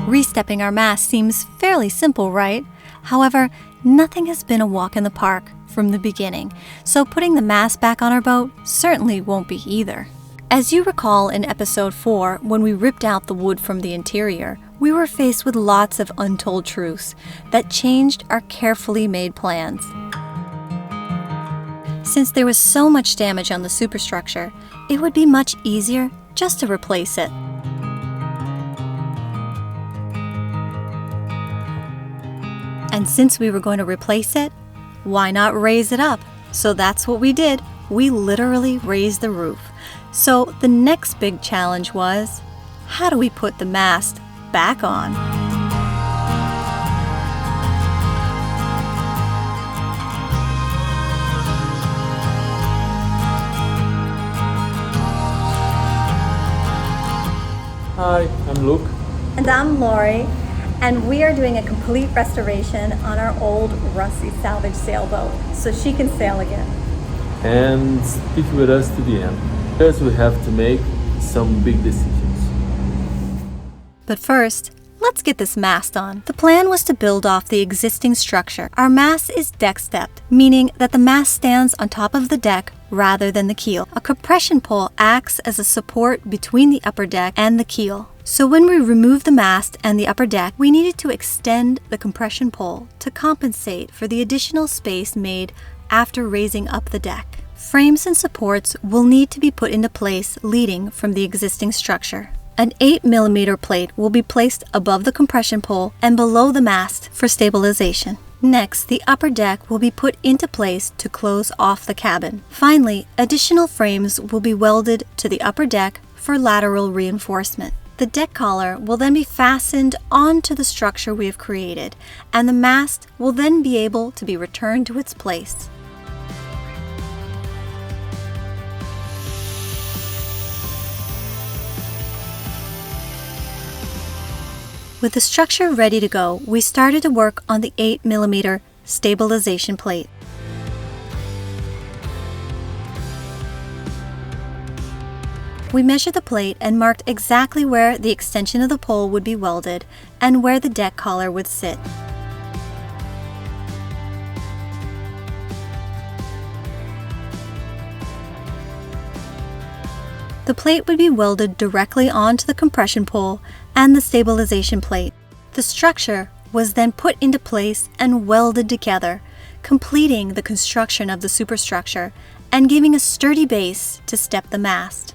Restepping our mast seems fairly simple, right? However, nothing has been a walk in the park from the beginning, so putting the mast back on our boat certainly won't be either. As you recall in episode 4, when we ripped out the wood from the interior, we were faced with lots of untold truths that changed our carefully made plans. Since there was so much damage on the superstructure, it would be much easier just to replace it. And since we were going to replace it, why not raise it up? So that's what we did. We literally raised the roof. So the next big challenge was, how do we put the mast back on? Hi, I'm Luke. And I'm Lori, and we are doing a complete restoration on our old rusty salvage sailboat so she can sail again. And stick with us to the end, because we have to make some big decisions. But first, let's get this mast on. The plan was to build off the existing structure. Our mast is deck stepped, meaning that the mast stands on top of the deck rather than the keel. A compression pole acts as a support between the upper deck and the keel. So when we removed the mast and the upper deck, we needed to extend the compression pole to compensate for the additional space made after raising up the deck. Frames and supports will need to be put into place leading from the existing structure. An 8mm plate will be placed above the compression pole and below the mast for stabilization. Next, the upper deck will be put into place to close off the cabin. Finally, additional frames will be welded to the upper deck for lateral reinforcement. The deck collar will then be fastened onto the structure we have created, and the mast will then be able to be returned to its place. With the structure ready to go, we started to work on the 8mm stabilization plate. We measured the plate and marked exactly where the extension of the pole would be welded and where the deck collar would sit. The plate would be welded directly onto the compression pole and the stabilization plate. The structure was then put into place and welded together, completing the construction of the superstructure and giving a sturdy base to step the mast.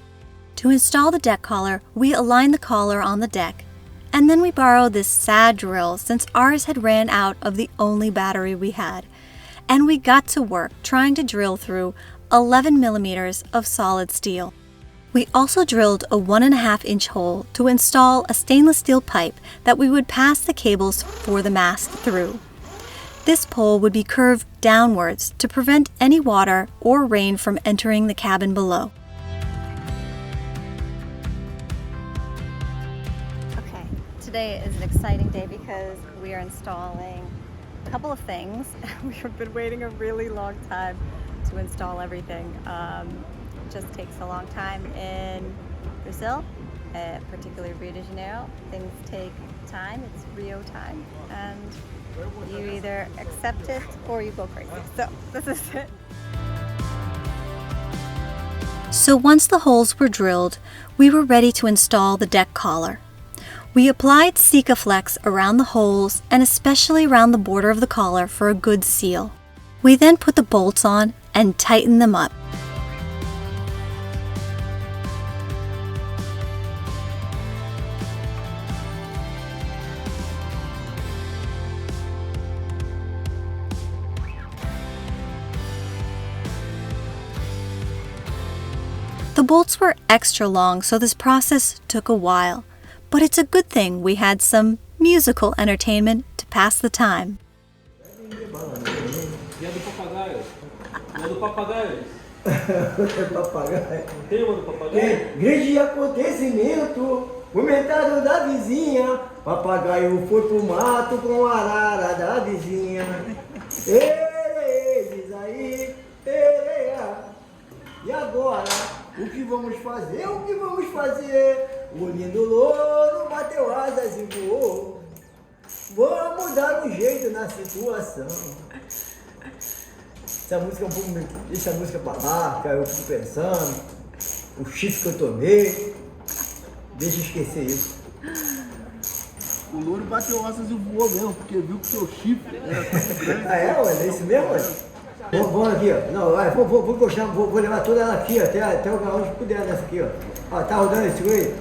To install the deck collar, we aligned the collar on the deck, and then we borrowed this sad drill since ours had ran out of the only battery we had, and we got to work trying to drill through 11mm of solid steel. We also drilled a 1.5-inch hole to install a stainless steel pipe that we would pass the cables for the mast through. This pole would be curved downwards to prevent any water or rain from entering the cabin below. Okay, today is an exciting day because we are installing a couple of things. We have been waiting a really long time to install everything. Just takes a long time in Brazil, particularly Rio de Janeiro. Things take time, it's Rio time, and you either accept it or you go crazy. So this is it. So once the holes were drilled, we were ready to install the deck collar. We applied Sikaflex around the holes and especially around the border of the collar for a good seal. We then put the bolts on and tightened them up. The bolts were extra long, so this process took a while, but it's a good thing we had some musical entertainment to pass the time. Grande acontecimento, comentário da vizinha. Papagaio foi pro mato com a arara da vizinha. Ei, diz aí, e agora? O que vamos fazer? O que vamos fazer? O lindo louro bateu asas e voou. Vou mudar o jeito na situação. Essa música é um pouco... Deixa a música pra lá, cara, eu fico pensando. O chifre que eu tomei. Deixa eu esquecer isso. O louro bateu asas e voou mesmo, porque viu que seu chifre era tão grande. Ah, é, olha, é isso mesmo, olha. Vamos aqui, ó. Não, olha, vou levar toda ela aqui, ó, até onde puder nessa aqui, ó. Ó, tá rodando esse aí.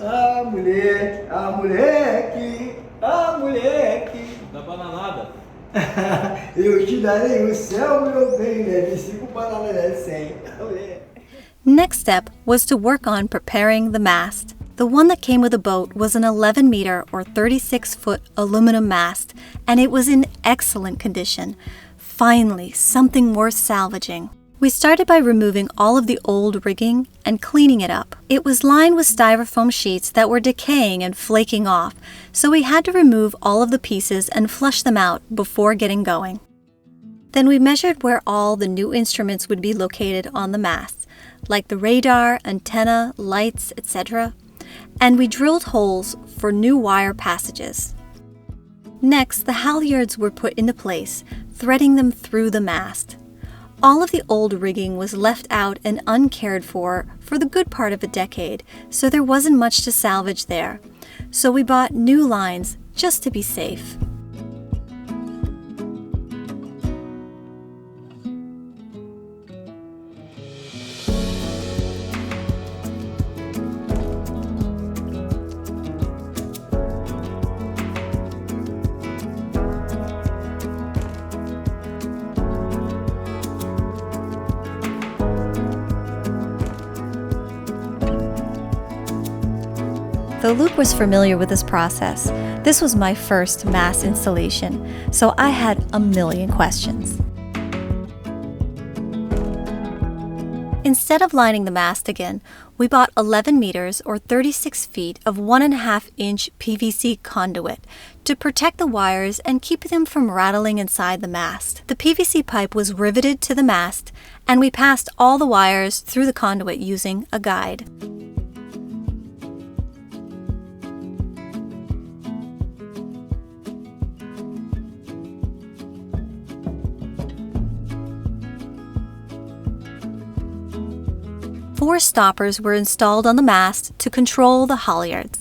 Ah, moleque, ah, moleque, ah, moleque. Da bananada. Eu te darei o céu, meu bem, leve 5 bananas de 100. Moleque. Next step was to work on preparing the mast. The one that came with the boat was an 11-meter or 36-foot aluminum mast, and it was in excellent condition. Finally, something worth salvaging. We started by removing all of the old rigging and cleaning it up. It was lined with styrofoam sheets that were decaying and flaking off, so we had to remove all of the pieces and flush them out before getting going. Then we measured where all the new instruments would be located on the mast, like the radar, antenna, lights, etc., and we drilled holes for new wire passages. Next, the halyards were put into place, threading them through the mast. All of the old rigging was left out and uncared for the good part of a decade, so there wasn't much to salvage there. So we bought new lines just to be safe. Though Luke was familiar with this process, this was my first mast installation, so I had a million questions. Instead of lining the mast again, we bought 11 meters or 36 feet of 1.5-inch PVC conduit to protect the wires and keep them from rattling inside the mast. The PVC pipe was riveted to the mast, and we passed all the wires through the conduit using a guide. Four stoppers were installed on the mast to control the halyards.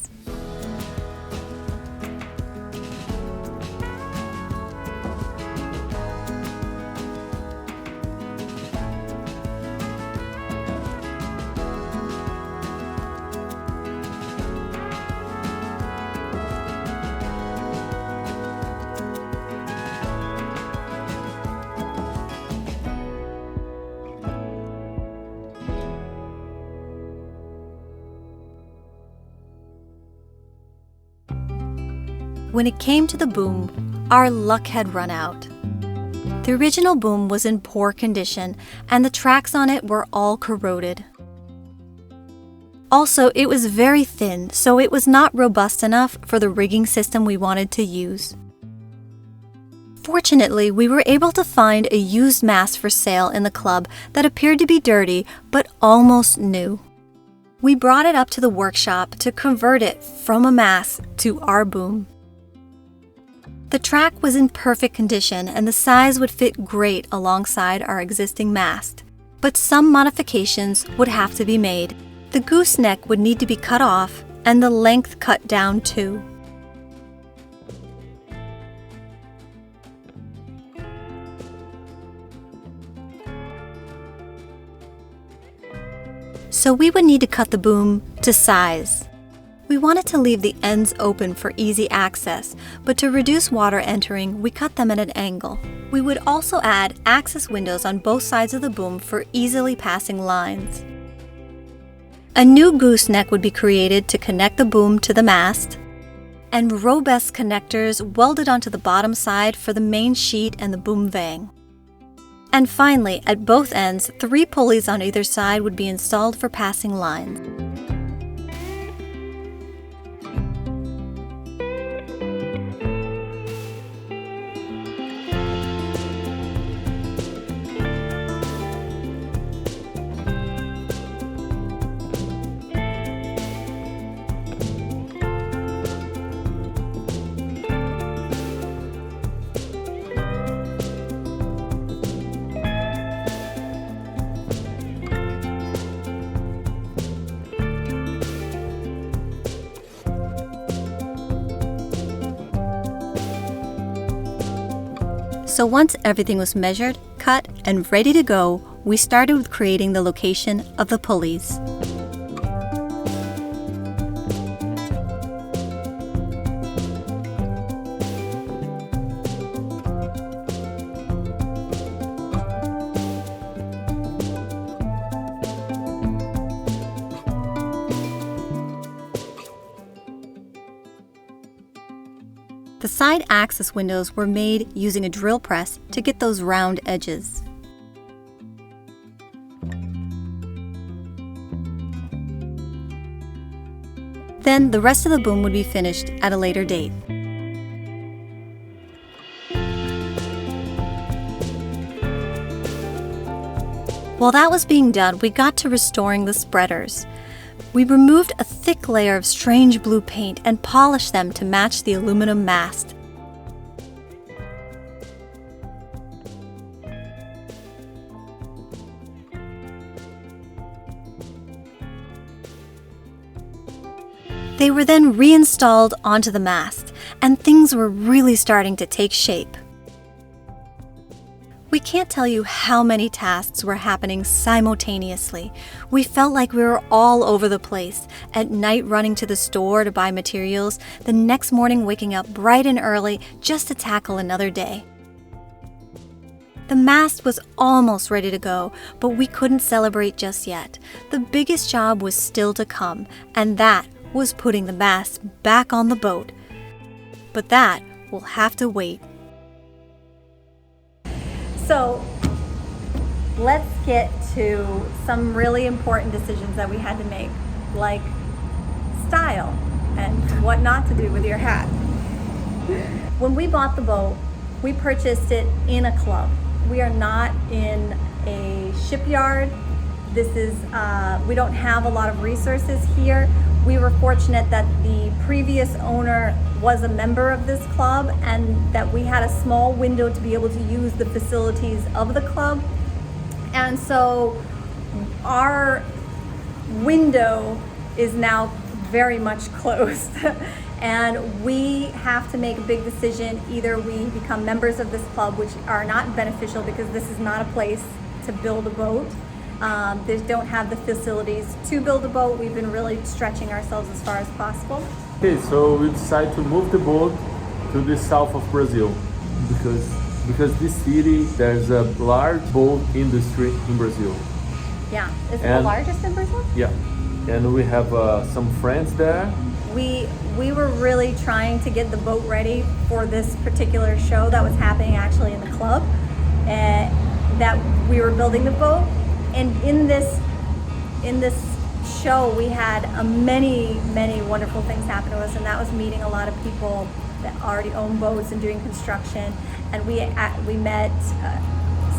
When it came to the boom, our luck had run out. The original boom was in poor condition, and the tracks on it were all corroded. Also, it was very thin, so it was not robust enough for the rigging system we wanted to use. Fortunately, we were able to find a used mast for sale in the club that appeared to be dirty, but almost new. We brought it up to the workshop to convert it from a mast to our boom. The track was in perfect condition and the size would fit great alongside our existing mast, but some modifications would have to be made. The gooseneck would need to be cut off and the length cut down too. So we would need to cut the boom to size. We wanted to leave the ends open for easy access, but to reduce water entering, we cut them at an angle. We would also add access windows on both sides of the boom for easily passing lines. A new gooseneck would be created to connect the boom to the mast, and robust connectors welded onto the bottom side for the main sheet and the boom vang. And finally, at both ends, 3 pulleys on either side would be installed for passing lines. So once everything was measured, cut, and ready to go, we started with creating the location of the pulleys. The side access windows were made using a drill press to get those round edges. Then the rest of the boom would be finished at a later date. While that was being done, we got to restoring the spreaders. We removed a thick layer of strange blue paint and polished them to match the aluminum mast. They were then reinstalled onto the mast, and things were really starting to take shape. We can't tell you how many tasks were happening simultaneously. We felt like we were all over the place, at night running to the store to buy materials, the next morning waking up bright and early just to tackle another day. The mast was almost ready to go, but we couldn't celebrate just yet. The biggest job was still to come, and that was putting the mast back on the boat. But that will have to wait. So let's get to some really important decisions that we had to make, like style and what not to do with your hat. When we bought the boat, we purchased it in a club. We are not in a shipyard. This is, we don't have a lot of resources here. We were fortunate that the previous owner was a member of this club and that we had a small window to be able to use the facilities of the club. And so our window is now very much closed. And we have to make a big decision. Either we become members of this club, which are not beneficial because this is not a place to build a boat. They don't have the facilities to build a boat. We've been really stretching ourselves as far as possible. Okay, so we decided to move the boat to the south of Brazil because this city, there's a large boat industry in Brazil. Yeah, is it the largest in Brazil? Yeah, and we have some friends there. We were really trying to get the boat ready for this particular show that was happening actually in the club, that we were building the boat. And in this show, we had many wonderful things happen to us, and that was meeting a lot of people that already own boats and doing construction. And we met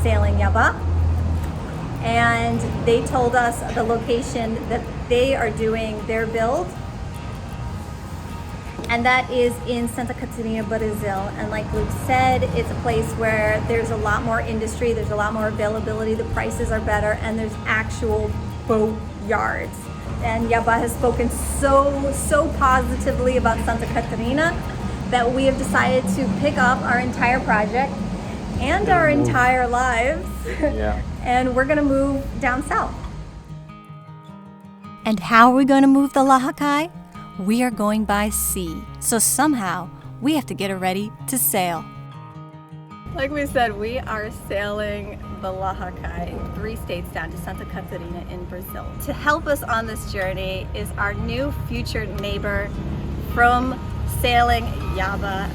Sailing Yaba, and they told us the location that they are doing their build, and that is in Santa Catarina, Brazil. And like Luke said, it's a place where there's a lot more industry, there's a lot more availability, the prices are better, and there's actual boat yards. And Yaba has spoken so positively about Santa Catarina that we have decided to pick up our entire project and our entire lives. Yeah. And we're gonna move down south. And how are we gonna move the LAHAKAI? We are going by sea, so somehow we have to get it ready to sail. Like we said, we are sailing the LAHAKAI 3 states down to Santa Catarina in Brazil. To help us on this journey is our new future neighbor from Sailing Yaba,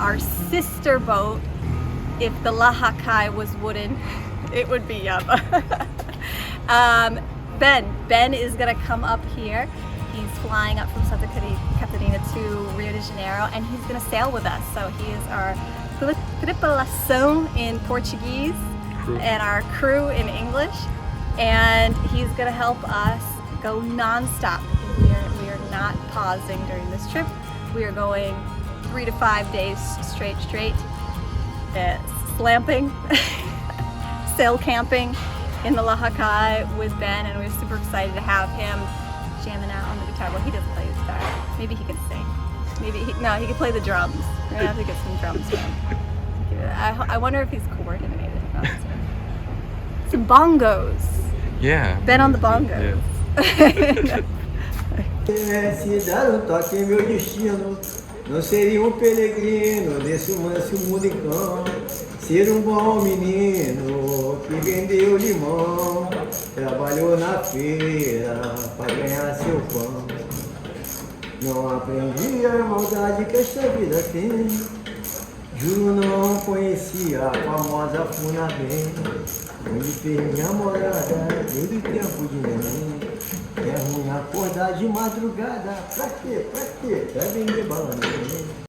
our sister boat. If the LAHAKAI was wooden, it would be Yaba. Ben is gonna come up here. He's flying up from Santa Catarina to Rio de Janeiro, and he's going to sail with us. So he is our tripulação in Portuguese and our crew in English, and he's going to help us go non-stop. We are not pausing during this trip. We are going 3 to 5 days straight, slamping, sail camping in the LAHAKAI with Ben, and we're super excited to have him jamming out on the guitar. Well, he doesn't play the guitar. Maybe he can sing. He can play the drums. We're gonna have to get some drums for him. I wonder if he's coordinated. Some bongos. Yeah. Been on the bongos. Yeah. Se dar um toque em meu destino, não seria um peregrino desse manso mundo em cão. Ser um bom menino que vendeu limão, trabalhou na feira para ganhar seu pão. Não aprendi a maldade que esta vida tem. Juro não conhecia a famosa Funabem, onde fez minha morada desde o tempo de neném. É ruim acordar de madrugada, pra quê? Pra vender bala, né?